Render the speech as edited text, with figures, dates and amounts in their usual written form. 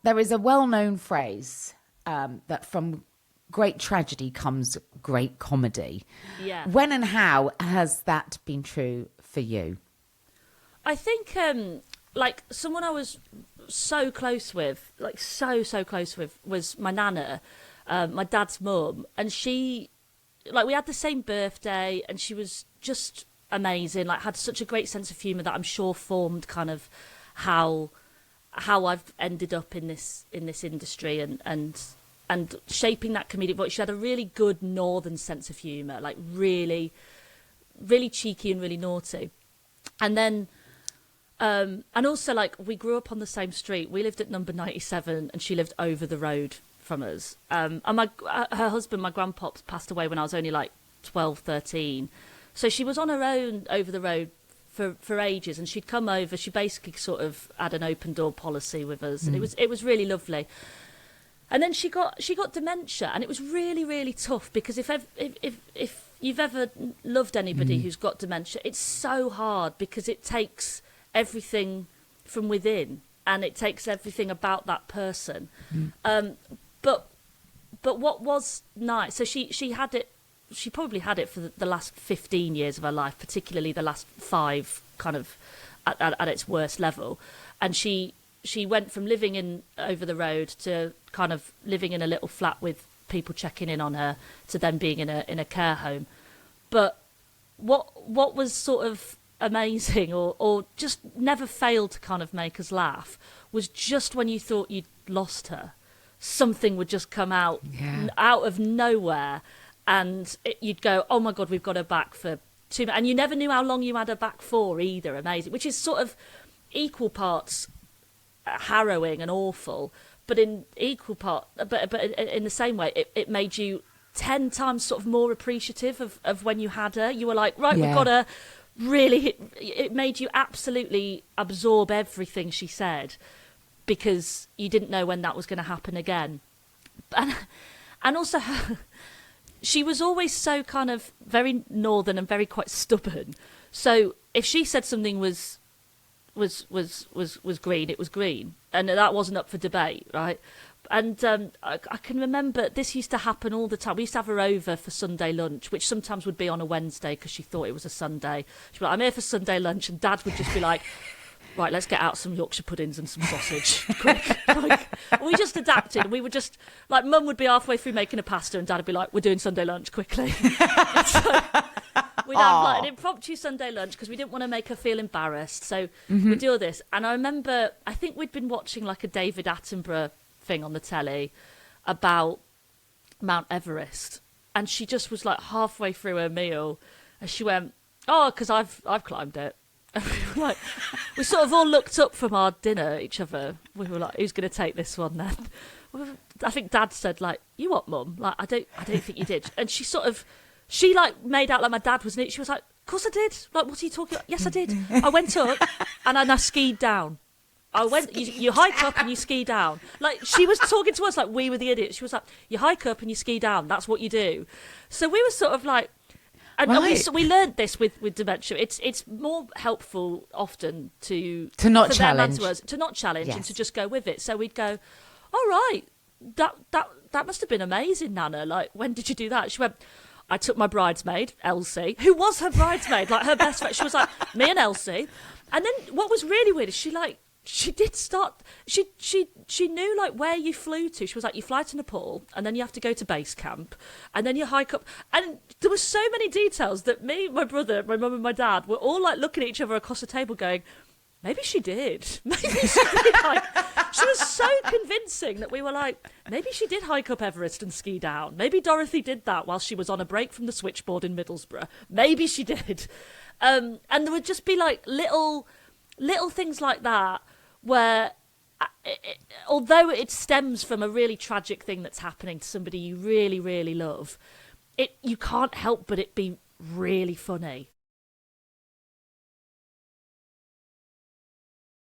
There is a well-known phrase that from great tragedy comes great comedy. Yeah. When and how has that been true for you? I think, like, someone I was so close with, like, so close with, was my nana, my dad's mum. And she, like, we had the same birthday, and she was just amazing, like, had such a great sense of humour that I'm sure formed kind of how I've ended up in this industry and shaping that comedic voice. She had a really good northern sense of humour, like really, really cheeky and really naughty. And then, and also, like, we grew up on the same street. We lived at number 97 and she lived over the road from us. And her husband, my grandpops, passed away when I was only like 12, 13. So she was on her own over the road for ages, and she'd come over. She basically sort of had an open door policy with us, and it was really lovely. And then she got dementia, and it was really, really tough, because if you've ever loved anybody who's got dementia, it's so hard, because it takes everything from within, and it takes everything about that person. But what was nice, so she had it. She probably had it for the last 15 years of her life, particularly the last 5 kind of at its worst level. And she went from living in over the road to kind of living in a little flat with people checking in on her, to then being in a care home. But what was sort of amazing, or just never failed to kind of make us laugh, was just when you thought you'd lost her, something would just come out of nowhere. And you'd go, oh my God, we've got her back for 2 minutes. And you never knew how long you had her back for either. Amazing. Which is sort of equal parts harrowing and awful, but in equal part, but in the same way, it made you 10 times sort of more appreciative of when you had her. You were like, right, we've got her. Really, it made you absolutely absorb everything she said, because you didn't know when that was going to happen again. And also she was always so kind of very northern and very quite stubborn. So if she said something was green, it was green, and that wasn't up for debate, right? And I can remember this used to happen all the time. We used to have her over for Sunday lunch, which sometimes would be on a Wednesday because she thought it was a Sunday. She'd be like, I'm here for Sunday lunch, and Dad would just be like, right, let's get out some Yorkshire puddings and some sausage, quick. Like, we just adapted. We would just, like, Mum would be halfway through making a pasta, and Dad would be like, we're doing Sunday lunch, quickly. So we'd have like an impromptu Sunday lunch, because we didn't want to make her feel embarrassed. So we'd do all this. And I remember, I think we'd been watching like a David Attenborough thing on the telly about Mount Everest. And she just was like halfway through her meal, and she went, oh, because I've climbed it. Like, we sort of all looked up from our dinner at each other. We were like, who's going to take this one then? I think Dad said, like, you what, Mum? Like, I don't think you did. And she like made out like my dad was in it. She was like, of course I did. Like, what are you talking about? Yes, I did. I went up and I skied down. You hike up and you ski down. Like, she was talking to us like we were the idiots. She was like, you hike up and you ski down. That's what you do. So we were sort of like, and we learned this with dementia. It's more helpful often to not challenge, yes, and to just go with it. So we'd go, all right, that must have been amazing, Nana. Like, when did you do that? She went, I took my bridesmaid, Elsie, who was her bridesmaid, like her best friend. She was like, me and Elsie. And then what was really weird is she did start, she knew like where you flew to. She was like, you fly to Nepal, and then you have to go to base camp, and then you hike up. And there were so many details that me, my brother, my mum and my dad were all like looking at each other across the table going, maybe she did. Maybe she did. Like, she was so convincing that we were like, maybe she did hike up Everest and ski down. Maybe Dorothy did that while she was on a break from the switchboard in Middlesbrough. Maybe she did. And there would just be like little things like that where, although it stems from a really tragic thing that's happening to somebody you really, really love, you can't help but it be really funny.